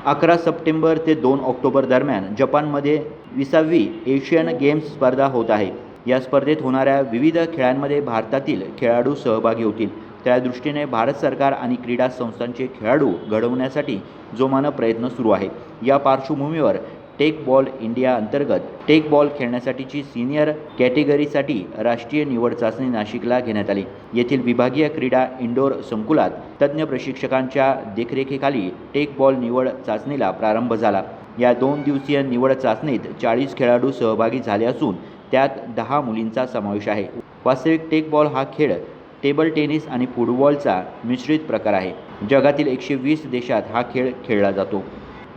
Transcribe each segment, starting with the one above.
11 September ते 2 October दरम्यान जपानमध्ये 20वी एशियन गेम्स स्पर्धा होत आहे। या स्पर्धेत होणाऱ्या विविध खेळांमध्ये भारतातील खेळाडू सहभागी होतील। त्या दृष्टीने भारत सरकार आणि क्रीडा संस्थांचे खेळाडू घडवण्यासाठी जोमानं प्रयत्न सुरू आहे। या पार्श्वभूमीवर टेक बॉल इंडिया अंतर्गत टेक बॉल खेळण्यासाठीची सीनियर कॅटेगरीसाठी राष्ट्रीय निवड चाचणी नाशिकला घेण्यात आली। येथील विभागीय क्रीडा इंडोर संकुलात तज्ज्ञ प्रशिक्षकांच्या देखरेखीखाली टेक बॉल निवड चाचणीला प्रारंभ झाला। या 2 दिवसीय निवड चाचणीत 40 खेळाडू सहभागी झाले असून त्यात 10 मुलींचा समावेश आहे। वास्तविक टेक बॉल हा खेळ टेबल टेनिस आणि फुटबॉलचा मिश्रित प्रकार आहे। जगातील 120 देशात हा खेळ खेळला जातो।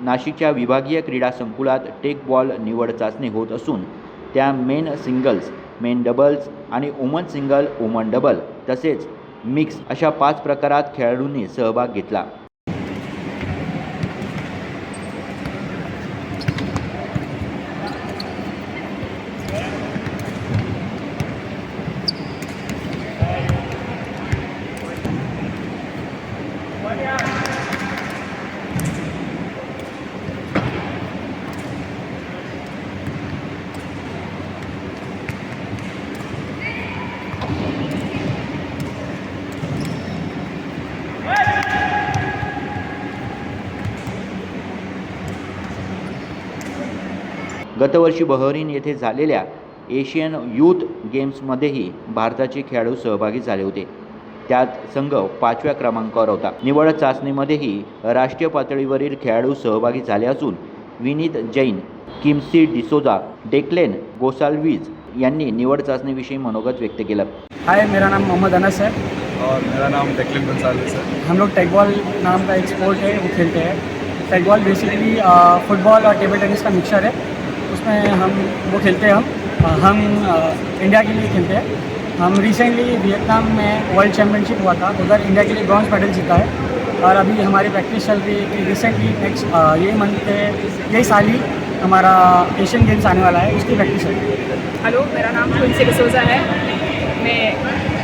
नाशिकच्या विभागीय क्रीडा संकुलात टेक बॉल निवड चाचणी होत असून त्या मेन सिंगल्स, मेन डबल्स आणि वुमन सिंगल, वुमन डबल तसेच मिक्स अशा 5 प्रकारात खेळाडूंनी सहभाग घेतला। गतवर्षी बहरीन येथे झालेल्या एशियन यूथ गेम्समध्येही भारताचे खेळाडू सहभागी झाले होते। त्यात संघ 5व्या क्रमांकावर होता। निवड चाचणीमध्येही राष्ट्रीय पातळीवरील खेळाडू सहभागी झाले असून विनीत जैन, किमसी डिसोजा, डेक्लेन गोसाल्विज यांनी निवड चाचणीविषयी मनोगत व्यक्त केलं। हाय, मेरा नाम मोहम्मद अनस है और मेरा नाम डेक्लेन गोसाल्विज है। हम लोग टेक बॉल नाम का एक स्पोर्ट है वो खेलते हैं। टेक बॉल बेसिकली फुटबॉल और टेबल टेनिस का मिक्सचर है। उसमें हम वो खेलते हैं। हम इंडिया के लिए खेलते हैं। हम रिसेंटली वियतनाम में वर्ल्ड चैम्पियनशिप हुआ था, उधर इंडिया के लिए ब्रॉन्ज मेडल जीता है। और अभी हमारी प्रैक्टिस चल रही है कि रिसेंटली नेक्स्ट यही साल ही हमारा एशियन गेम्स आने वाला है, उसकी प्रैक्टिस है। हेलो, मेरा नाम किमसी डिसोजा है। मैं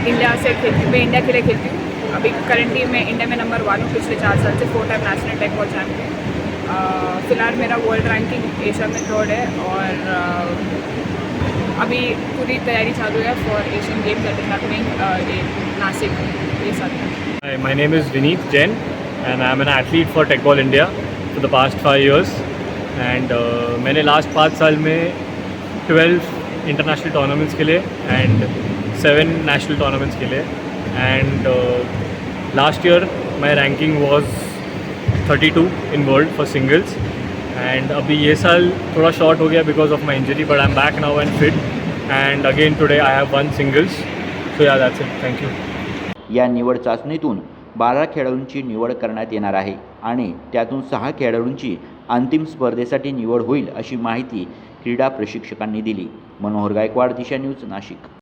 इंडिया के लिए खेलती हूँ। अभी करंटली मैं इंडिया में नंबर 1 हूँ। पिछले 4 साल से 4 time national teqball champion. फ़िलहाल मेरा वर्ल्ड रैंकिंग एशिया में 3rd है और अभी पूरी तैयारी चालू है for Asian games that is happening in Nashik ये साल। Hi, my name is Vineet Jain and I am an athlete for Tech Ball India for the past 5 years and मैंने लास्ट 5 साल में 12 इंटरनेशनल टूर्नामेंट्स खेले एंड 7 नेशनल टूर्नामेंट्स खेले and last year my ranking was 32 in world for singles and अभी ये साल थोड़ा short हो गया because of my injury but I am back now and fit and again today I have won singles so yeah that's it. Thank you. या निवड चाचणीतून 12 खेळाडूंची निवड करण्यात येणार आहे आणि त्यातून 6 खेळाडूंची अंतिम स्पर्धेसाठी निवड होईल अशी माहिती क्रीडा प्रशिक्षकांनी दिली। मनोहर गायकवाड, दिशा न्यूज, नाशिक।